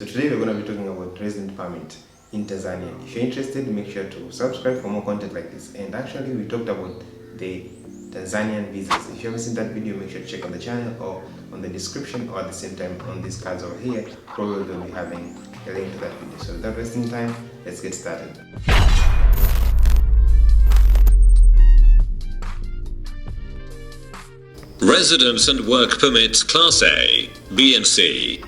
So today we're going to be talking about resident permit in Tanzania. If you're interested, make sure to subscribe for more content like this. And actually, we talked about the Tanzanian visas. If you haven't seen that video, make sure to check on the channel or on the description, or at the same time on these cards over here. Probably going to be having a link to that video. So without wasting time, let's get started. Residence and Work Permits Class A, B and C.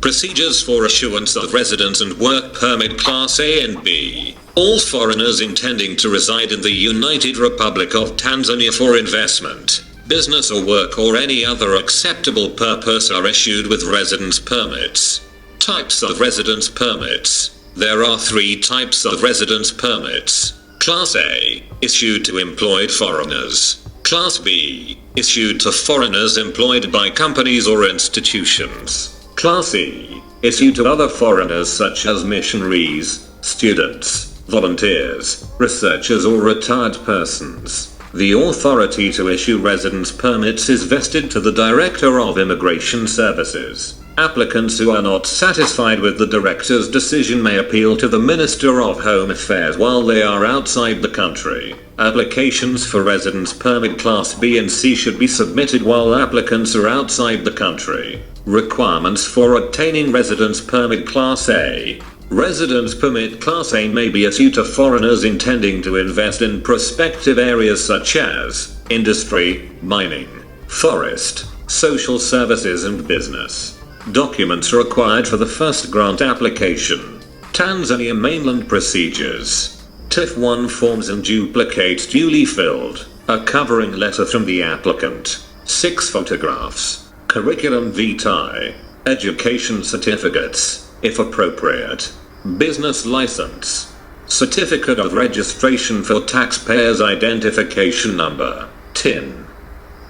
Procedures for issuance of Residence and Work Permit Class A and B. All foreigners intending to reside in the United Republic of Tanzania for investment, business or work or any other acceptable purpose are issued with residence permits. Types of residence permits. There are three types of residence permits. Class A, issued to employed foreigners. Class B, issued to foreigners employed by companies or institutions. Class E, issued to other foreigners such as missionaries, students, volunteers, researchers or retired persons. The authority to issue residence permits is vested to the Director of Immigration Services. Applicants who are not satisfied with the Director's decision may appeal to the Minister of Home Affairs while they are outside the country. Applications for residence permit Class B and C should be submitted while applicants are outside the country. Requirements for obtaining residence permit Class A. Residence permit Class A may be issued to foreigners intending to invest in prospective areas such as industry, mining, forest, social services and business. Documents required for the first grant application. Tanzania Mainland Procedures. TIF-1 forms and duplicates duly filled. A covering letter from the applicant. 6 photographs. Curriculum vitae. Education certificates, if appropriate. Business license. Certificate of registration for taxpayer's identification number, TIN.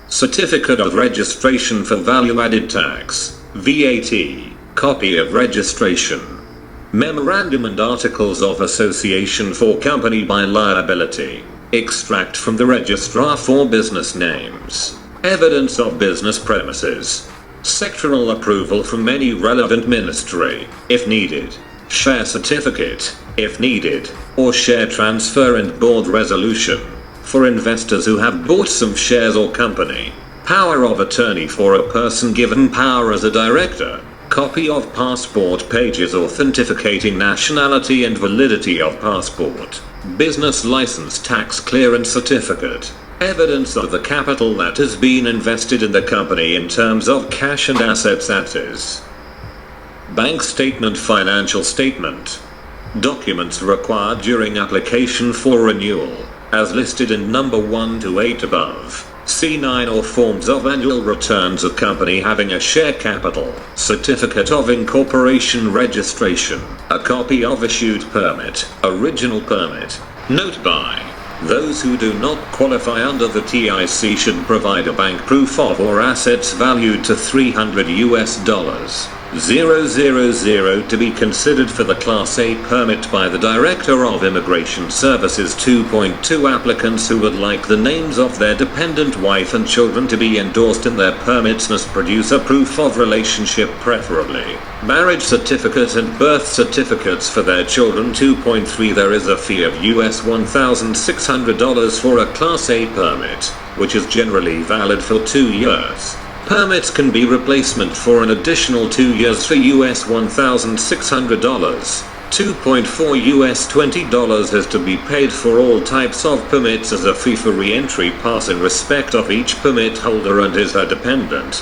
Certificate of registration for value-added tax, VAT, copy of registration. Memorandum and articles of association for company by liability. Extract from the registrar for business names. Evidence of business premises. Sectoral approval from any relevant ministry, if needed. Share certificate, if needed, or share transfer and board resolution. For investors who have bought some shares or company. Power of attorney for a person given power as a director. Copy of passport pages authenticating nationality and validity of passport. Business license tax clearance certificate. Evidence of the capital that has been invested in the company in terms of cash and assets, that is. Bank statement, financial statement. Documents required during application for renewal, as listed in number 1 to 8 above. C9 or forms of annual returns of company having a share capital, certificate of incorporation registration, a copy of issued permit, original permit. Note by. Those who do not qualify under the TIC should provide a bank proof of or assets valued to $300,000 to be considered for the Class A permit by the Director of Immigration Services. 2.2 Applicants who would like the names of their dependent wife and children to be endorsed in their permits must produce a proof of relationship, preferably marriage certificate and birth certificates for their children. 2.3 There is a fee of $1,600 for a Class A permit, which is generally valid for 2 years. Permits can be replacement for an additional 2 years for $1,600. 2.4 $20 is to be paid for all types of permits as a fee for re-entry pass in respect of each permit holder and his/her dependent,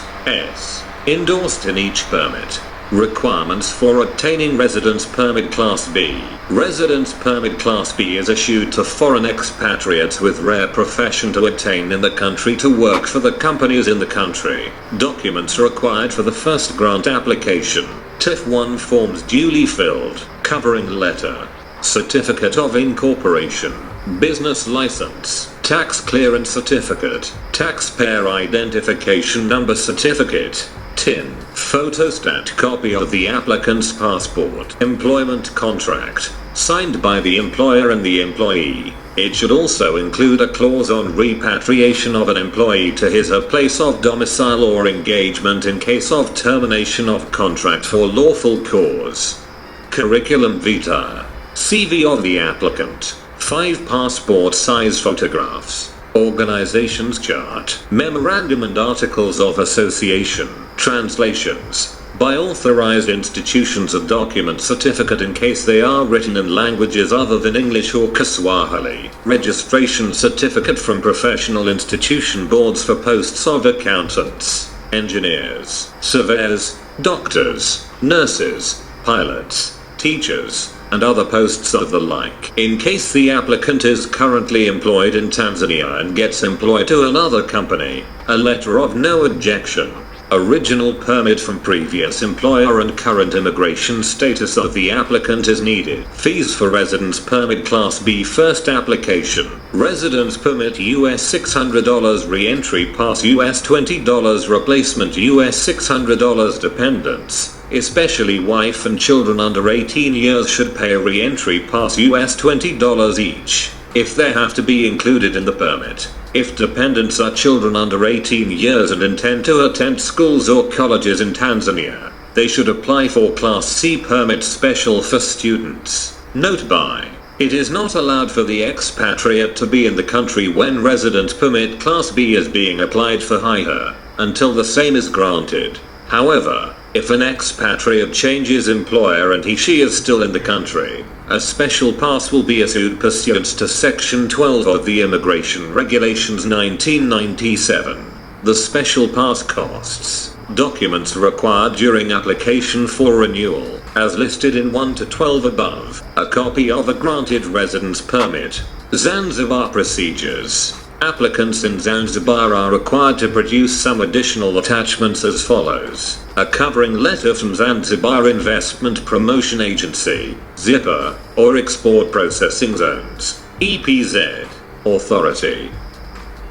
endorsed in each permit. Requirements for obtaining residence permit Class B. Residence permit Class B is issued to foreign expatriates with rare profession to attain in the country to work for the companies in the country. Documents required for the first grant application. TIF-1 forms duly filled, covering letter. Certificate of incorporation. Business license. Tax clearance certificate. Taxpayer identification number certificate. tin. Photostat copy of the applicant's passport. Employment contract, signed by the employer and the employee. It should also include a clause on repatriation of an employee to his or her place of domicile or engagement in case of termination of contract for lawful cause. Curriculum vitae. CV of the applicant. 5 passport size photographs. Organization's chart. Memorandum and articles of association. Translations by authorized institutions of document certificate in case they are written in languages other than English or Kiswahili. Registration certificate from professional institution boards for posts of accountants, engineers, surveyors, doctors, nurses, pilots, teachers, and other posts of the like. In case the applicant is currently employed in Tanzania and gets employed to another company, a letter of no objection. Original permit from previous employer and current immigration status of the applicant is needed. Fees for residence permit Class B first application. Residence permit US $600, re-entry pass US $20, replacement US $600. Dependents, especially wife and children under 18 years, should pay a re-entry pass US $20 each, if they have to be included in the permit. If dependents are children under 18 years and intend to attend schools or colleges in Tanzania, they should apply for Class C permit special for students. Note by: it is not allowed for the expatriate to be in the country when resident permit Class B is being applied for hire, until the same is granted. However, if an expatriate changes employer and he/she is still in the country, a special pass will be issued pursuant to Section 12 of the Immigration Regulations 1997. The special pass costs. Documents required during application for renewal, as listed in 1 to 12 above. A copy of a granted residence permit. Zanzibar Procedures. Applicants in Zanzibar are required to produce some additional attachments as follows: a covering letter from Zanzibar Investment Promotion Agency, ZIPA, or Export Processing Zones, EPZ, Authority.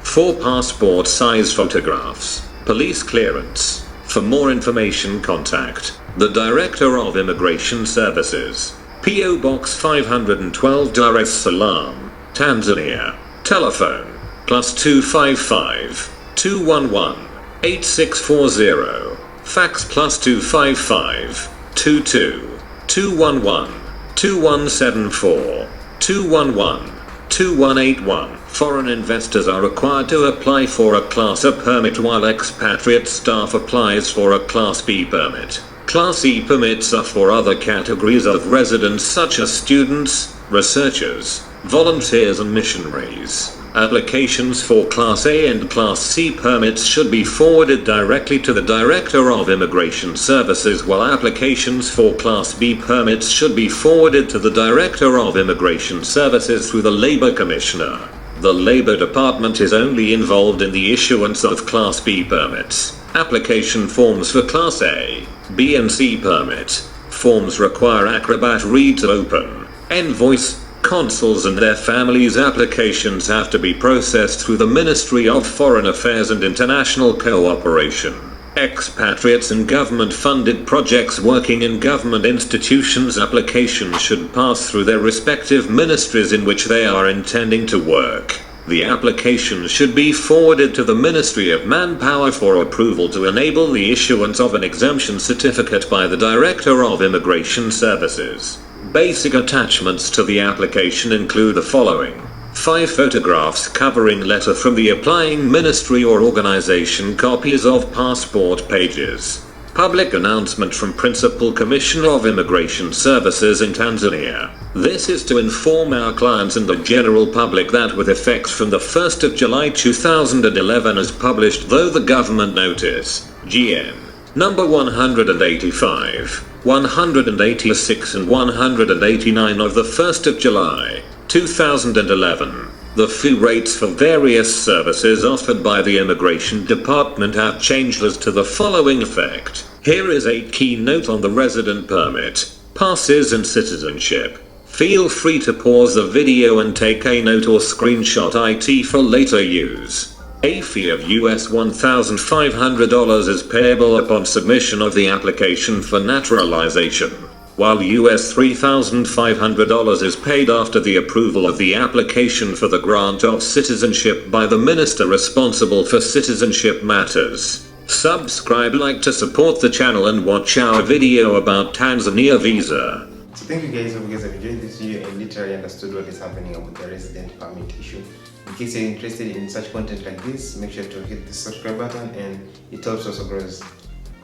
4 passport size photographs. Police clearance. For more information, contact the Director of Immigration Services, P.O. Box 512, Dar es Salaam, Tanzania. Telephone +255 211 8640. Fax +255 22 211 2174 211 2181. Foreign investors are required to apply for a Class A permit, while expatriate staff applies for a Class B permit. Class E permits are for other categories of residents such as students, researchers, volunteers and missionaries. Applications for Class A and Class C permits should be forwarded directly to the Director of Immigration Services, while applications for Class B permits should be forwarded to the Director of Immigration Services through the Labor Commissioner. The Labor Department is only involved in the issuance of Class B permits. Application forms for Class A, B and C permit. Forms require Acrobat Read to open. Envoys, consuls and their families' applications have to be processed through the Ministry of Foreign Affairs and International Cooperation. Expatriates and government-funded projects working in government institutions' applications should pass through their respective ministries in which they are intending to work. The application should be forwarded to the Ministry of Manpower for approval to enable the issuance of an exemption certificate by the Director of Immigration Services. Basic attachments to the application include the following: 5 photographs covering letter from the applying ministry or organization, copies of passport pages. Public announcement from Principal Commissioner of Immigration Services in Tanzania. This is to inform our clients and the general public that with effect from the 1st of July 2011 as published, though the government notice, GN, number 185, 186 and 189 of the 1st of July, 2011. The fee rates for various services offered by the Immigration Department have changed as to the following effect. Here is a key note on the resident permit, passes and citizenship. Feel free to pause the video and take a note or screenshot it for later use. A fee of US $1,500 is payable upon submission of the application for naturalization, while US $3,500 is paid after the approval of the application for the grant of citizenship by the minister responsible for citizenship matters. Subscribe, like to support the channel, and watch our video about Tanzania visa. So thank you guys, hope you guys have enjoyed this video and literally understood what is happening about the resident permit issue. In case you're interested in such content like this, make sure to hit the subscribe button, and it helps also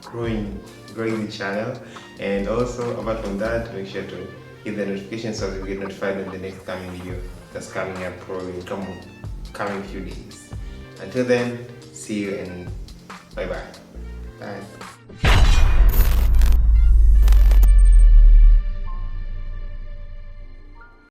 growing the channel. And also, apart from that, make sure to hit the notification so that you get notified of the next coming video that's coming up probably in coming few days. Until then, see you and bye.